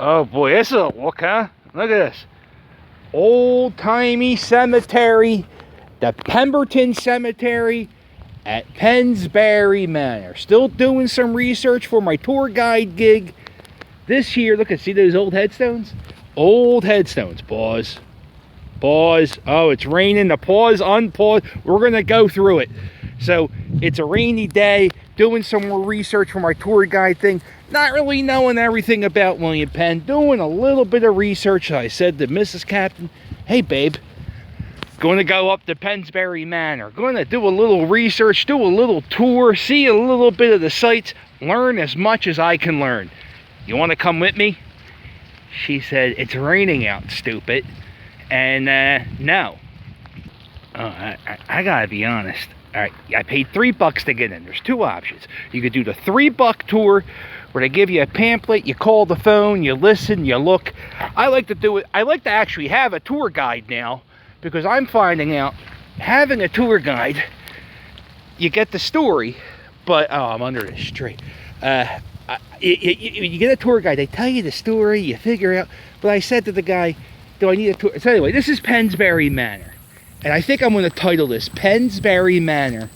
Oh boy, this is a look, huh? Look at this. Old-timey cemetery. The Pemberton Cemetery at Pensbury Manor. Still doing some research for my tour guide gig this year. Look, see those old headstones? Old headstones. Pause. Pause. Oh, it's raining. The pause, unpause. We're going to go through it. So, it's a rainy day. Doing some more research for my tour guide thing. Not really knowing everything about William Penn. Doing a little bit of research. I said to Mrs. Captain, hey, babe. Going to go up to Pennsbury Manor. Going to do a little research, do a little tour, see a little bit of the sights, learn as much as I can learn. You want to come with me? She said, it's raining out, stupid. And no. I gotta be honest. All right, I paid $3 to get in. There's two options. You could do the $3 tour where they give you a pamphlet, you call the phone, you listen, you look. I like to do it. I like to actually have a tour guide now. Because I'm finding out, having a tour guide, you get the story, but, oh, I'm under this tree. You get a tour guide, they tell you the story, you figure out, but I said to the guy, do I need a tour? So anyway, this is Pensbury Manor. And I think I'm going to title this, Pensbury Manor,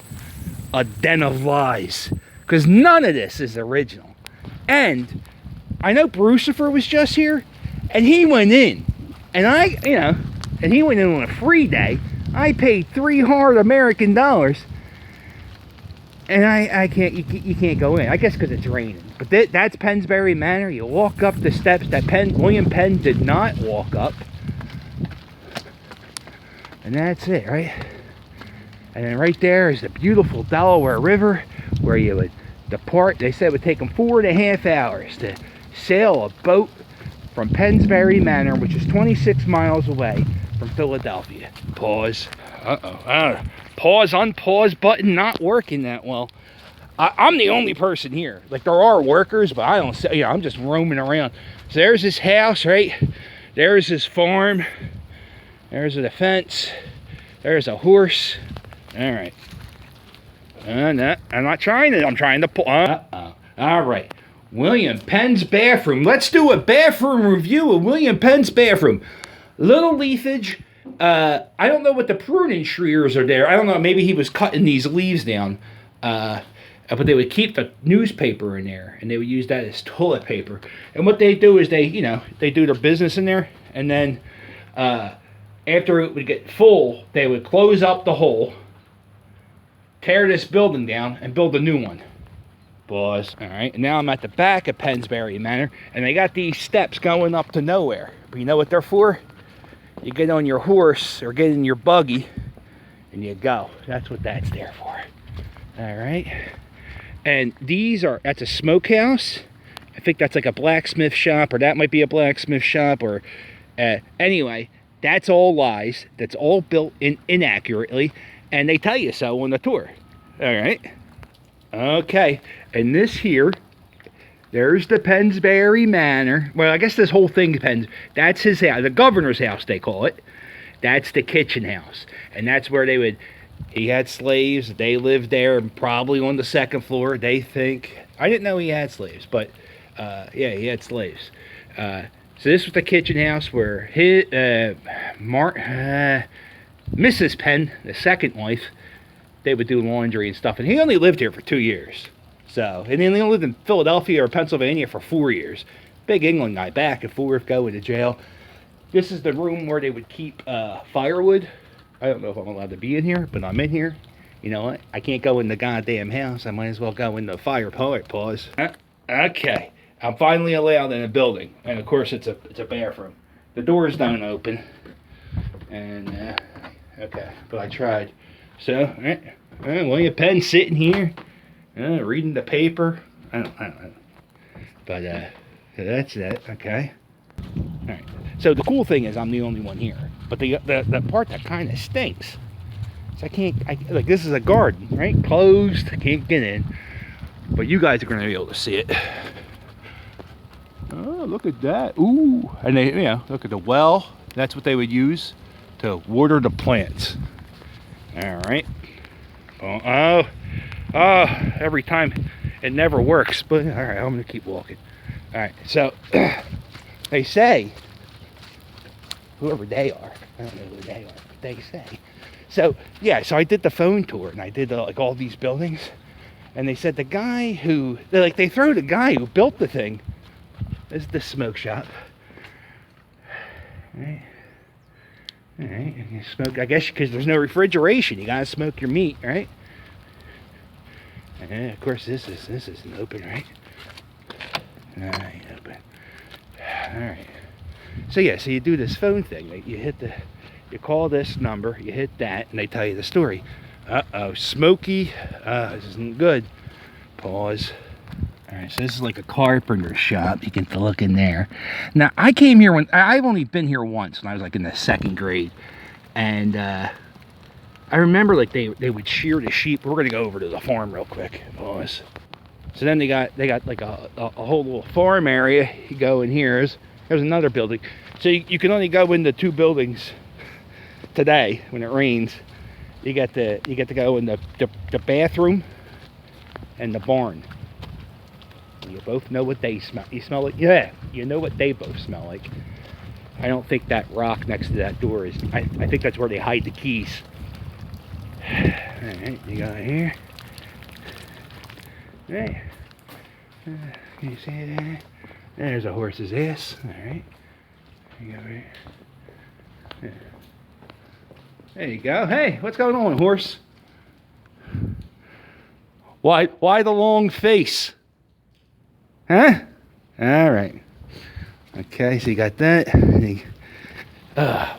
A Den of Lies. Because none of this is original. And I know Brucifer was just here, and he went in. And and he went in on a free day. I paid $3 hard American dollars, and I can't. You can't go in. I guess because it's raining. But that's Pensbury Manor. You walk up the steps that William Penn did not walk up, and that's it, right? And then right there is the beautiful Delaware River, where you would depart. They said it would take them 4.5 hours to sail a boat from Pennsbury Manor, which is 26 miles away from Philadelphia. Pause. Pause, unpause button not working that well. I'm the only person here. Like, there are workers, but I don't say, I'm just roaming around. So there's this house, right? There's this farm. There's a fence. There's a horse. All right. No, I'm not trying to. I'm trying to pull. All right. William Penn's bathroom. Let's do a bathroom review of William Penn's bathroom. Little leafage. I don't know what the pruning shears are there. I don't know. Maybe he was cutting these leaves down. But they would keep the newspaper in there, and they would use that as toilet paper. And what they do is they do their business in there, and then after it would get full, they would close up the hole, tear this building down, and build a new one. Pause. All right, and now I'm at the back of Pensbury Manor, and they got these steps going up to nowhere. But you know what they're for? You get on your horse or get in your buggy, and you go. That's what that's there for. All right. And that's a smokehouse. I think that's like a blacksmith shop, or that might be a blacksmith shop, or anyway, that's all lies. That's all built inaccurately, and they tell you so on the tour. All right. Okay, and this here, there's the Pensbury Manor. Well, I guess this whole thing depends. That's his house, the governor's house, they call it. That's the kitchen house, and that's where he had slaves. They lived there, probably on the second floor. They think. I didn't know he had slaves, but yeah, he had slaves. So this was the kitchen house where Mrs. Penn, the second wife, they would do laundry and stuff. And he only lived here for 2 years. And he only lived in Philadelphia or Pennsylvania for 4 years. Big England guy, back and forth, going to jail. This is the room where they would keep firewood. I don't know if I'm allowed to be in here, but I'm in here. You know what? I can't go in the goddamn house. I might as well go in the fire pit. Pause. Okay. I'm finally allowed in a building. And of course, it's a bathroom. The doors don't open. And, okay. But I tried. So, William Penn sitting here, reading the paper. I don't know. But that's that. Okay. All right. So the cool thing is I'm the only one here. But the part that kind of stinks. So like this is a garden, right? Closed. I can't get in. But you guys are going to be able to see it. Oh, look at that. Ooh. And they, look at the well. That's what they would use to water the plants. All right. Oh, every time it never works, but all right, I'm gonna keep walking. All right, so they say, whoever they are, I don't know who they are, but they say. So yeah, so I did the phone tour and I did like all these buildings, and they said the guy who, they throw the guy who built the thing. This is the smoke shop. All right. All right, you smoke, I guess, because there's no refrigeration. You gotta smoke your meat, right? And of course, this isn't open, right? No, ain't open. All right. So yeah, so you do this phone thing. You call this number, you hit that, and they tell you the story. Uh-oh, smoky. This isn't good. Pause. All right, so this is like a carpenter shop. You get to look in there. Now, I came here I've only been here once when I was like in the 2nd grade. And I remember like they would shear the sheep. We're gonna go over to the farm real quick. Pause. So then they got like a whole little farm area. You go in here. There's another building. So you can only go into 2 buildings today when it rains. You get to go in the bathroom and the barn. You both know what they smell. You smell like, yeah, you know what they both smell like. I don't think that rock next to that door is, I think that's where they hide the keys. Alright, you go here. Hey. Can you see that? There's a horse's ass. Alright. You go here. Yeah. There you go. Hey, what's going on, horse? Why the long face? Huh? All right. Okay, so you got that.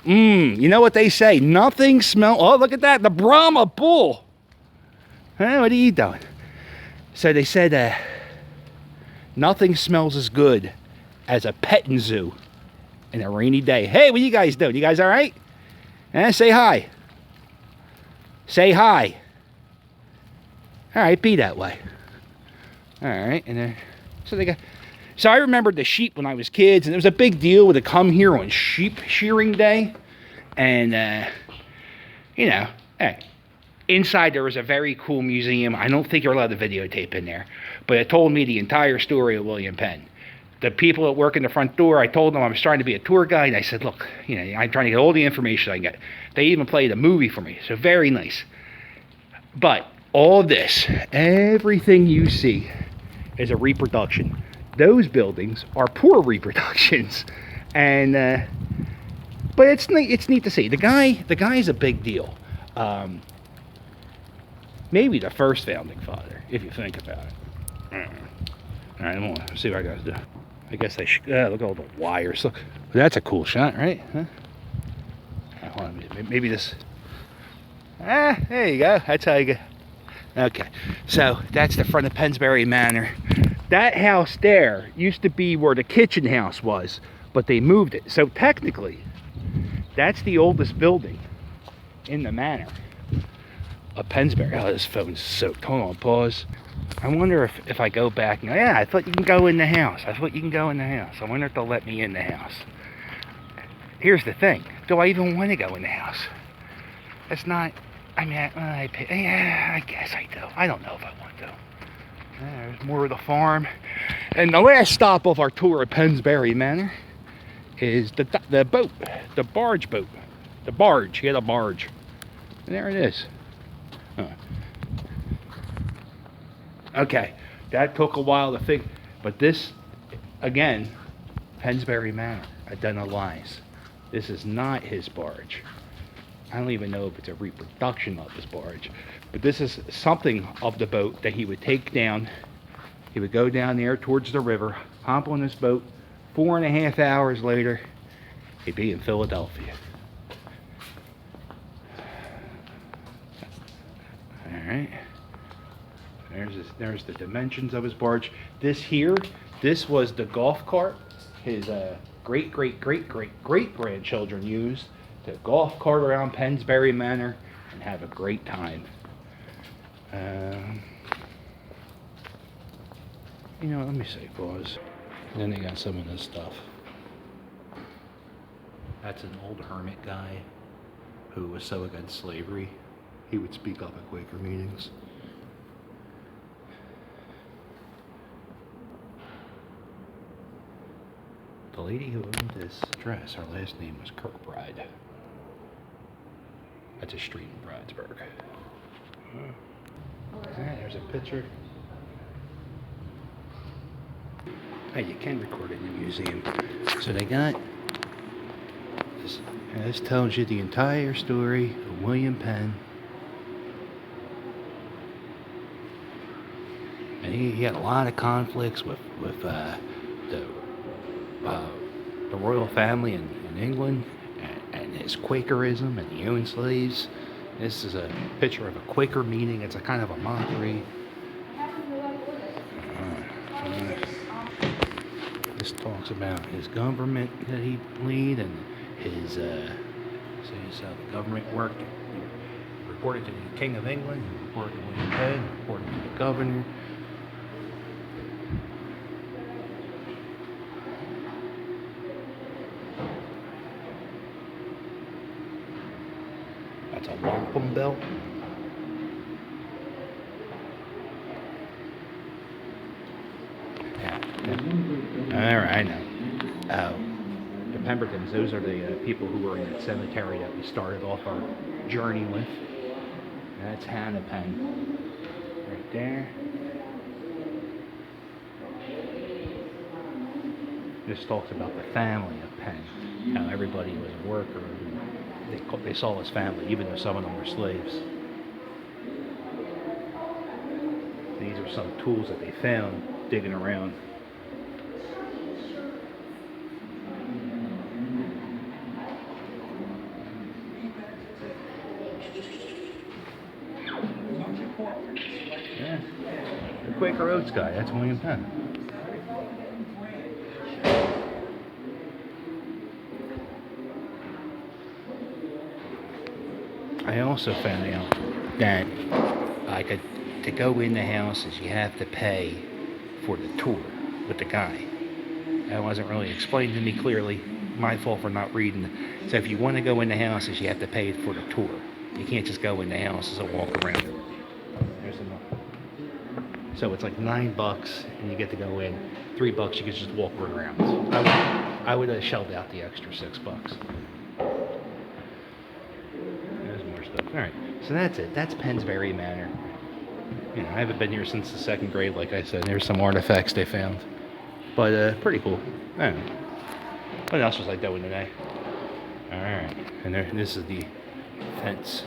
You know what they say? Nothing smells. Oh, look at that. The Brahma bull. Huh? What are you doing? So they said nothing smells as good as a petting zoo in a rainy day. Hey, what you guys doing? You guys all right? Say hi. Say hi. All right, be that way. All right, and then so I remembered the sheep when I was kids, and it was a big deal to come here on sheep shearing day. And hey, inside there was a very cool museum. I don't think you're allowed to videotape in there, but it told me the entire story of William Penn. The people that work in the front door, I told them I was trying to be a tour guide. I said, look, I'm trying to get all the information I can get. They even played a movie for me, so very nice. But all of this, everything you see is a reproduction. Those buildings are poor reproductions, and but it's neat to see. The guy's a big deal. Maybe the first founding father, if you think about it. All right, I'm gonna see what I gotta do. I guess I should look at all the wires. Look, that's a cool shot, right? Huh? Hold on, maybe this. There you go. That's how you go. Okay, so that's the front of Pensbury Manor. That house there used to be where the kitchen house was, but they moved it. So technically, that's the oldest building in the manor of Pensbury. Oh, this phone's soaked. Hold on, pause. I wonder if I go back and I thought you can go in the house. I wonder if they'll let me in the house. Here's the thing. Do I even want to go in the house? It's not. I guess I do. I don't know if I want to. There's more of the farm. And the last stop of our tour at Pennsbury Manor is the boat, the barge boat. The barge, the barge. And there it is. Okay, that took a while to think, but this, again, Pennsbury Manor, identifies. This is not his barge. I don't even know if it's a reproduction of his barge, but this is something of the boat that he would take down. He would go down there towards the river, hop on this boat. 4.5 hours later, he'd be in Philadelphia. All right. There's the dimensions of his barge. This was the golf cart his great grandchildren used to golf cart around Pennsbury Manor and have a great time. Let me say pause. And then they got some of this stuff. That's an old hermit guy who was so against slavery, he would speak up at Quaker meetings. The lady who owned this dress, her last name was Kirkbride. That's a street in Bradesburg. Alright, there's a picture. Hey, you can record it in the museum. So they got this. This tells you the entire story of William Penn. And he had a lot of conflicts with the royal family in England, and his Quakerism, and he owned slaves. This is a picture of a Quaker meeting. It's a kind of a mockery. This talks about his government that he lead, and his how the government worked. He reported to the King of England, he reported to William Penn, reported to the governor. That's a wampum belt. Alright, I know. The Pembertons, those are the people who were in that cemetery that we started off our journey with. That's Hannah Penn. Right there. This talks about the family of Penn. How everybody was a worker. They saw his family, even though some of them were slaves. These are some tools that they found digging around. Yeah, the Quaker Oats guy, that's William Penn. I also found out that to go in the houses, you have to pay for the tour with the guy. That wasn't really explained to me clearly. My fault for not reading. So if you want to go in the houses, you have to pay for the tour. You can't just go in the houses and walk around. There's enough. So it's like $9 and you get to go in. $3 you can just walk around. I would have shelled out the extra $6. There's more stuff. All right, so that's it. That's Pensbury Manor. You know, I haven't been here since the 2nd grade, like I said. There's some artifacts they found, but pretty cool. I don't know. What else was I doing today? All right, and this is the fence.